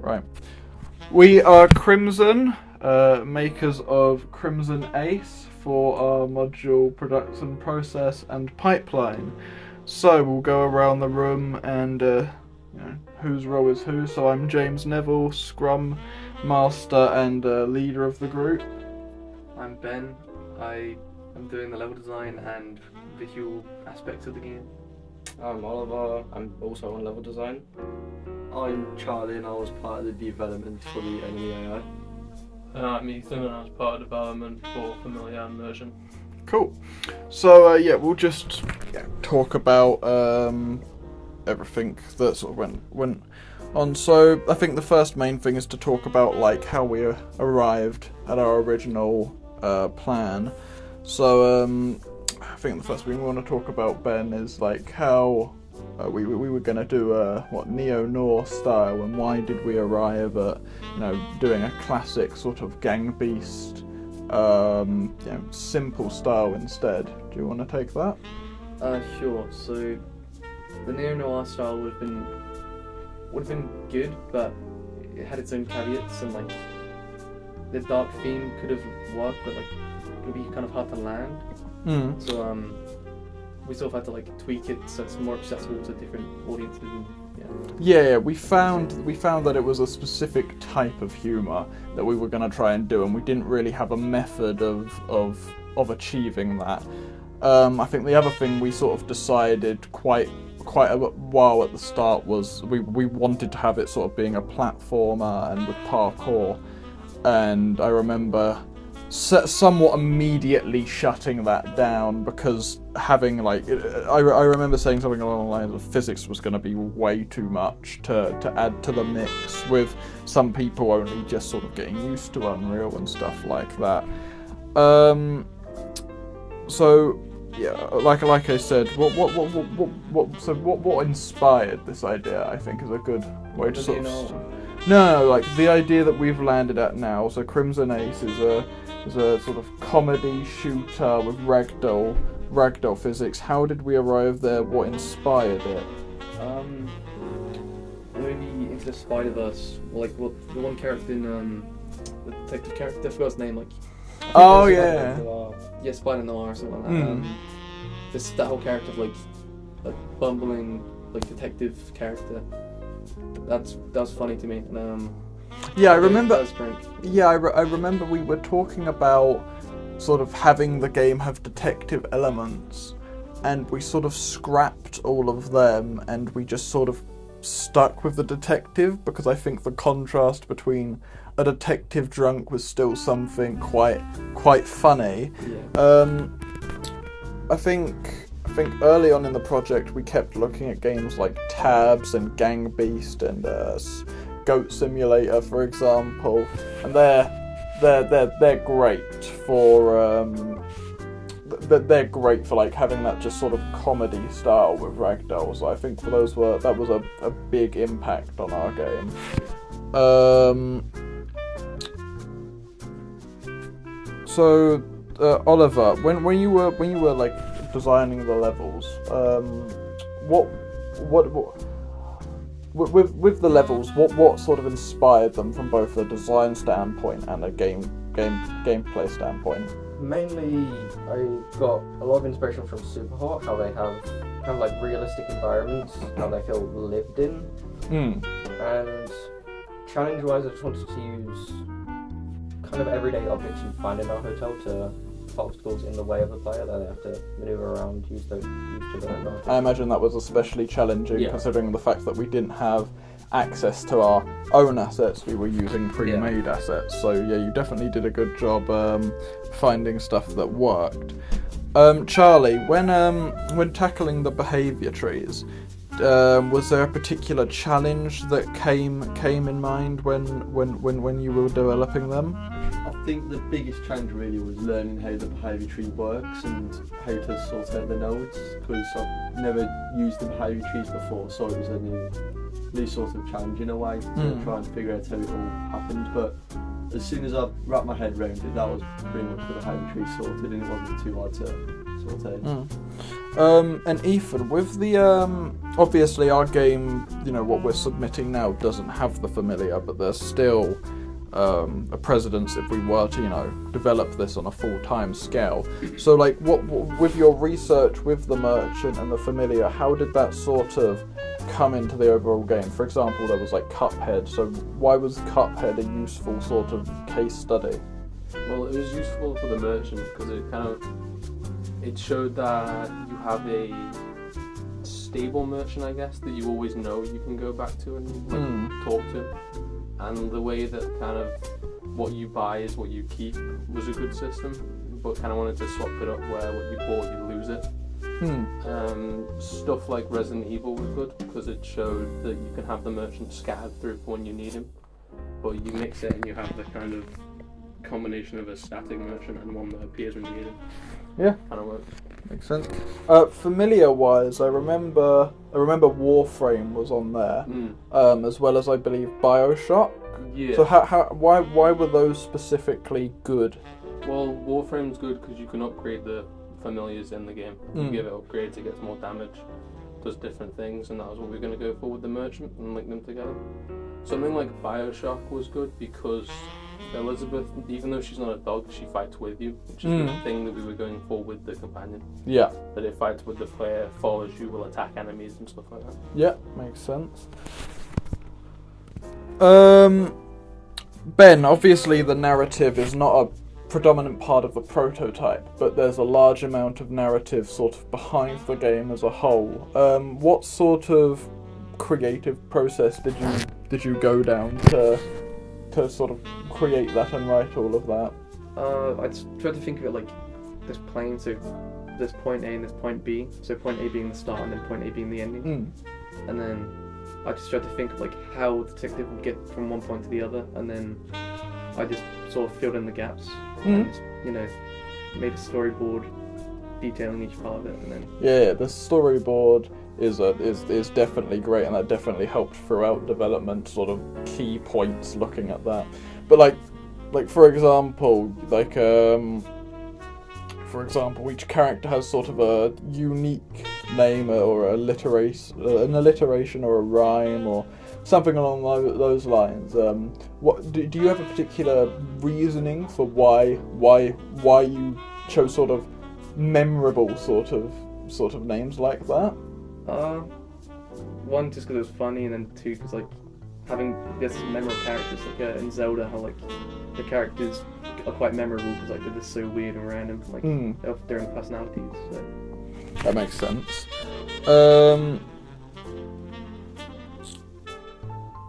Right. We are Crimson, makers of Crimson Ace for our module production process and pipeline. So we'll go around the room and whose role is who. So I'm James Neville, Scrum Master and leader of the group. I'm Ben. I am doing the level design and visual aspects of the game. I'm Oliver. I'm also on level design. I'm Charlie and I was part of the development for the enemy AI. I'm Ethan and I was part of development for Familiar Immersion. Cool. So we'll just talk about everything that sort of went on. So I think the first main thing is to talk about like how we arrived at our original plan. So I think the first thing we want to talk about, Ben, is like how we were going to do neo-noir style, and why did we arrive at doing a classic sort of gang beast simple style instead. Do you want to take that? Sure. So the neo-noir style would have been good, but it had its own caveats, and like the dark theme could have worked, but like it would be kind of hard to land. So we sort of had to like tweak it so it's more accessible to different audiences. And, Yeah, we found that it was a specific type of humour that we were going to try and do, and we didn't really have a method of achieving that. I think the other thing we sort of decided quite a while at the start was we wanted to have it sort of being a platformer and with parkour, and I remember somewhat immediately shutting that down because having I remember saying something along the lines of physics was going to be way too much to add to the mix, with some people only just sort of getting used to Unreal and stuff like that. So yeah, like I said, what inspired this idea, I think, is a good way to sort of. No, like the idea that we've landed at now. So Crimson Ace is a sort of comedy shooter with ragdoll physics. How did we arrive there? What inspired it? Maybe Into the Spider-Verse, or like the one character in the detective character, I forgot his name. Spider Noir or something like that. That whole character of like a bumbling like detective character. That was funny to me. Yeah, I remember. That was great. Yeah, I remember we were talking about sort of having the game have detective elements, and we sort of scrapped all of them, and we just sort of stuck with the detective because I think the contrast between a detective drunk was still something quite funny. Yeah. I think early on in the project we kept looking at games like Tabs and Gang Beast and Goat Simulator, for example, and they're great for they're great for like having that just sort of comedy style with ragdolls. I think that was a big impact on our game. So Oliver, when you were like designing the levels, what with the levels, what sort of inspired them from both a design standpoint and a gameplay standpoint? Mainly, I got a lot of inspiration from Superhot, how they have kind of like realistic environments, how they feel lived in. And challenge-wise, I just wanted to use kind of everyday objects you find in our hotel to obstacles in the way of the player that they have to maneuver around, use to their advantage. I imagine that was especially challenging, Yeah. considering the fact that we didn't have access to our own assets. We were using pre-made assets. So yeah, you definitely did a good job finding stuff that worked. Charlie, when tackling the behaviour trees, was there a particular challenge that came in mind when you were developing them? I think the biggest challenge really was learning how the behaviour tree works and how to sort out the nodes, because I've never used the behaviour trees before, so it was a new sort of challenge in a way to try and figure out how it all happened. But as soon as I wrapped my head around it, that was pretty much the behaviour tree sorted, and it wasn't too hard to sorted. And Ethan, with the obviously our game, what we're submitting now doesn't have the familiar, but there's still a precedence if we were to, develop this on a full-time scale. So, like, what with your research with the merchant and the familiar, how did that sort of come into the overall game? For example, there was like Cuphead. So, why was Cuphead a useful sort of case study? Well, it was useful for the merchant because it showed that you have a stable merchant, I guess, that you always know you can go back to and talk to. And the way that kind of what you buy is what you keep was a good system, but kind of wanted to swap it up where what you bought you lose it. Stuff like Resident Evil was good because it showed that you can have the merchant scattered through for when you need him, but you mix it and you have the kind of combination of a static merchant and one that appears when you need him. Yeah, kind of works. Makes sense. Familiar wise, I remember Warframe was on there, as well as I believe BioShock. Yeah. So why were those specifically good? Well, Warframe's good because you can upgrade the familiars in the game. You give it upgrades, it gets more damage, does different things, and that was what we were going to go for with the merchant and link them together. Something like BioShock was good because Elizabeth, even though she's not a dog, she fights with you, which is the thing that we were going for with the companion. Yeah. That it fights with the player, follows you, will attack enemies and stuff like that. Yeah, makes sense. Ben, obviously the narrative is not a predominant part of the prototype, but there's a large amount of narrative sort of behind the game as a whole. What sort of creative process did you go down to sort of create that and write all of that? I tried to think of it like this plane, so there's point A and there's point B, so point A being the start and then point A being the ending. And then I just tried to think of like how the detective would get from one point to the other, and then I just sort of filled in the gaps and made a storyboard detailing each part of it, and then the storyboard is definitely great, and that definitely helped throughout development, sort of key points looking at that. But like for example, each character has sort of a unique name or an alliteration or a rhyme or something along those lines. What do you have a particular reasoning for why you chose sort of memorable sort of names like that? One, just because it was funny, and then two, because like having this memorable characters like in Zelda, how like the characters are quite memorable because like they're just so weird and random, like they have their own personalities. So. That makes sense.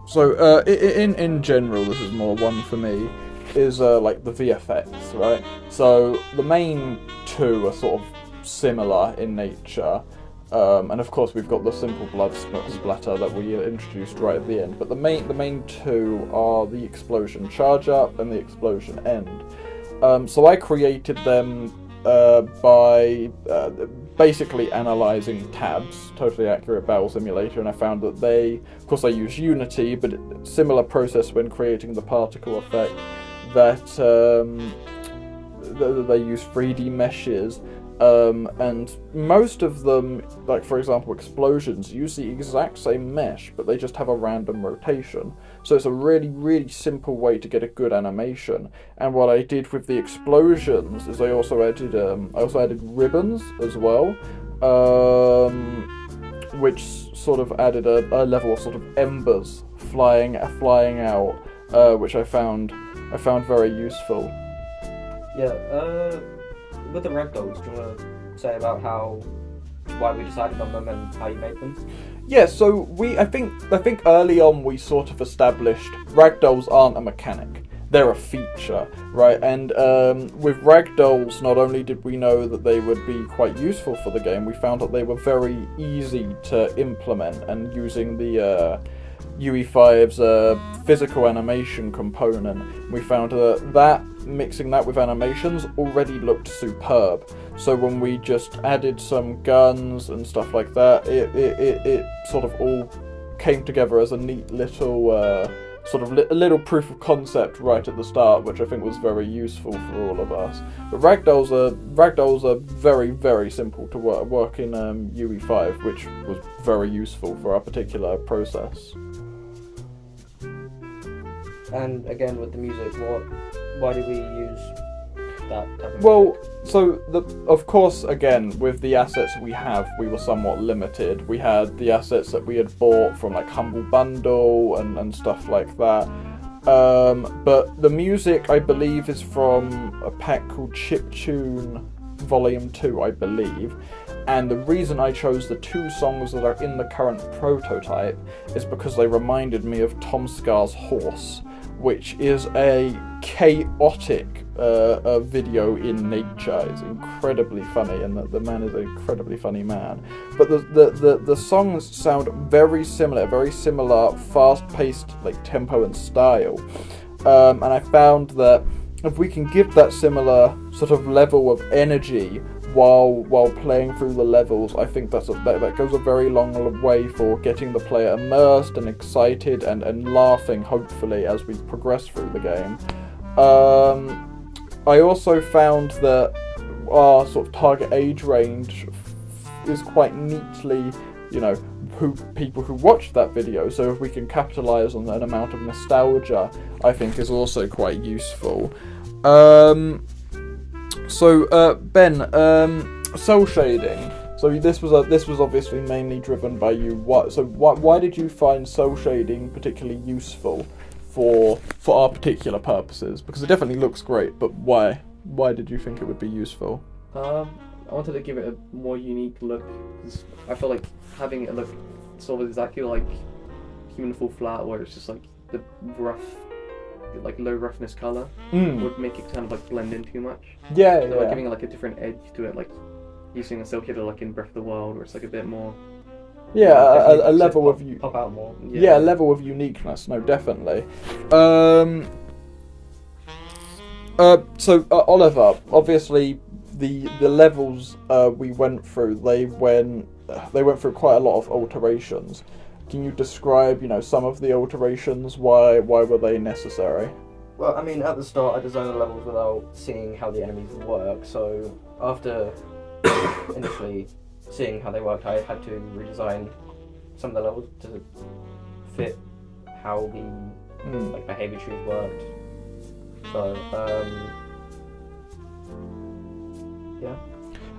So in general, this is more one for me, is like the VFX, right? So the main two are sort of similar in nature. And of course we've got the simple blood splatter that we introduced right at the end. But the main two are the explosion charge up and the explosion end. So I created them by basically analysing tabs, totally accurate battle simulator, and I found that of course I use Unity, but similar process when creating the particle effect, that they use 3D meshes. And most of them, like for example explosions, use the exact same mesh, but they just have a random rotation. So it's a really, really simple way to get a good animation. And what I did with the explosions is I also added ribbons as well, which sort of added a level of sort of embers flying out, which I found very useful. Yeah. With the ragdolls, do you want to say about why we decided on them and how you made them? Yeah, so I think early on we sort of established ragdolls aren't a mechanic, they're a feature, right? And with ragdolls, not only did we know that they would be quite useful for the game, we found that they were very easy to implement, and using the UE5's physical animation component, we found that mixing that with animations already looked superb. So when we just added some guns and stuff like that, it sort of all came together as a neat little sort of a little proof of concept right at the start, which I think was very useful for all of us. But ragdolls are very, very simple to work in UE5, which was very useful for our particular process. And again, with the music, why do we use that type of Well, music? so of course, again, with the assets we have, we were somewhat limited. We had the assets that we had bought from like Humble Bundle and stuff like that. But the music, I believe, is from a pack called Chiptune Volume 2, I believe. And the reason I chose the 2 songs that are in the current prototype is because they reminded me of Tom Scar's Horse, which is a chaotic video in nature. It's incredibly funny, and the man is an incredibly funny man. But the songs sound very similar, fast-paced like tempo and style. And I found that if we can give that similar sort of level of energy while playing through the levels, I think that goes a very long way for getting the player immersed and excited and laughing, hopefully, as we progress through the game. I also found that our sort of target age range is quite neatly, people who watched that video, so if we can capitalise on an amount of nostalgia, I think is also quite useful. Ben, cell shading. So this was obviously mainly driven by you. Why did you find cell shading particularly useful for our particular purposes? Because it definitely looks great, but why? Why did you think it would be useful? I wanted to give it a more unique look, because I feel like having it look sort of exactly like Human Fall Flat, where it's just like the rough, like low roughness color, would make it kind of like blend in too much. Yeah, So like giving it like a different edge to it, like using a cell shader like in Breath of the Wild, where it's like a bit more. Yeah, a level of pop out more. Yeah, a level of uniqueness. No, definitely. Oliver, obviously, the levels we went through, they went through quite a lot of alterations. Can you describe, some of the alterations? Why were they necessary? Well, I mean, at the start, I designed the levels without seeing how the enemies work. So after initially seeing how they worked, I had to redesign some of the levels to fit how the behavior trees worked. So yeah.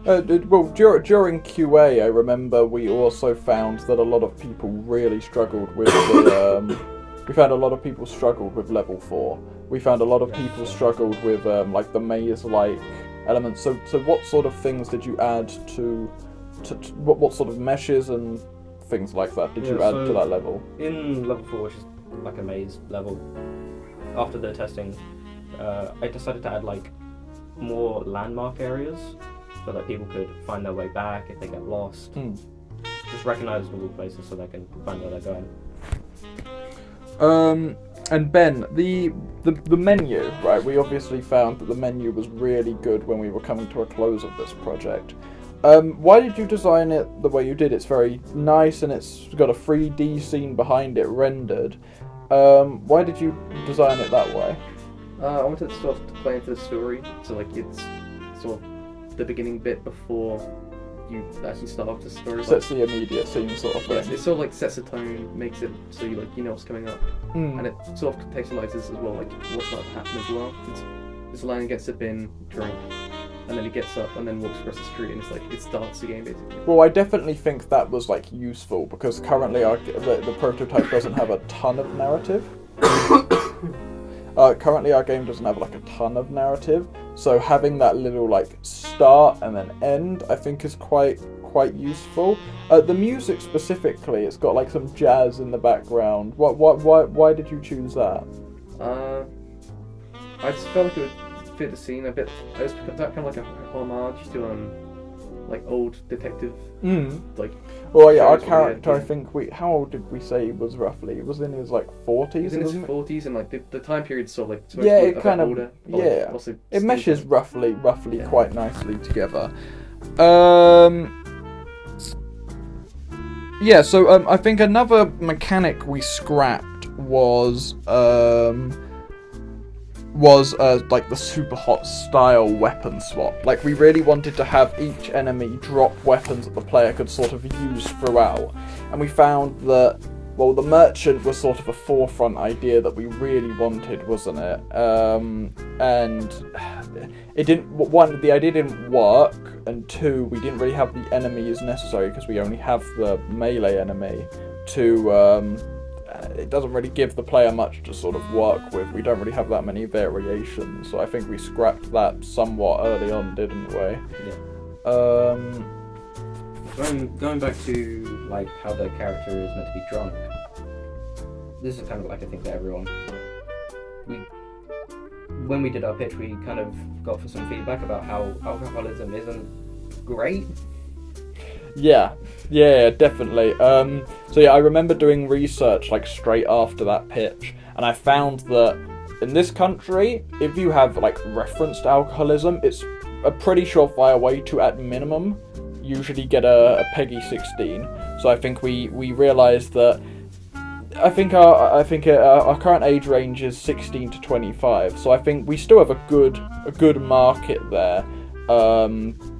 During QA, I remember we also found that a lot of people really struggled with we found a lot of people struggled with level 4. We found a lot of people struggled with like the maze-like elements. So what sort of things did you add to what sort of meshes and things like that did you add to that level? In level 4, which is like a maze level, after the testing, I decided to add like more landmark areas so that people could find their way back if they get lost. Just recognizable places so they can find where they're going. And Ben, the menu, right? We obviously found that the menu was really good when we were coming to a close of this project. Why did you design it the way you did? It's very nice and it's got a 3D scene behind it rendered. Why did you design it that way? I wanted to sort of play into the story, so like it's sort of the beginning bit before you actually start off the story. Sets the immediate scene sort of thing. Yes, it sort of like sets a tone, makes it so you know what's coming up, and it sort of contextualizes as well, like what's about to happen as well. It's lying against a bin, drink, and then he gets up and then walks across the street, and it's like it starts the game basically. Well, I definitely think that was like useful because currently the prototype doesn't have a ton of narrative. Currently our game doesn't have like a ton of narrative, so having that little like start and then end I think is quite useful. The music specifically, it's got like some jazz in the background. Why did you choose that? I just felt like it would fit the scene a bit. I just put that kind of like a homage to like old detective like. Well, yeah, our shows character, where I think how old did we say he was roughly? He was in his like 40s. He was in his wasn't it? 40s, and like the time period sort of like supposed Yeah, to be it a bit kind of older, but, like, yeah. also It still meshes young. roughly Yeah. quite nicely together. Yeah, so I think another mechanic we scrapped was like the super hot style weapon swap. Like, we really wanted to have each enemy drop weapons that the player could sort of use throughout, and we found that, well, the merchant was sort of a forefront idea that we really wanted, wasn't it? And it didn't. One, the idea didn't work, and two, we didn't really have the enemies necessary because we only have the melee enemy to. It doesn't really give the player much to sort of work with. We don't really have that many variations, so I think we scrapped that somewhat early on, didn't we? Yeah. Going back to like how the character is meant to be drunk. This is kind of like, I think, that everyone. When we did our pitch, we kind of got for some feedback about how alcoholism isn't great. Yeah, definitely. So yeah, I remember doing research like straight after that pitch, and I found that in this country, if you have like referenced alcoholism, it's a pretty surefire way to, at minimum, usually get a PEGI 16. So I think we realised that I think our current age range is 16 to 25. So I think we still have a good market there.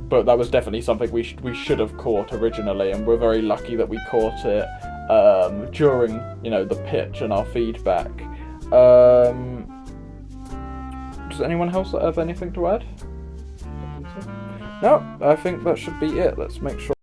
But that was definitely something we should have caught originally, and we're very lucky that we caught it during the pitch and our feedback. Does anyone else have anything to add? No, I think that should be it. Let's make sure.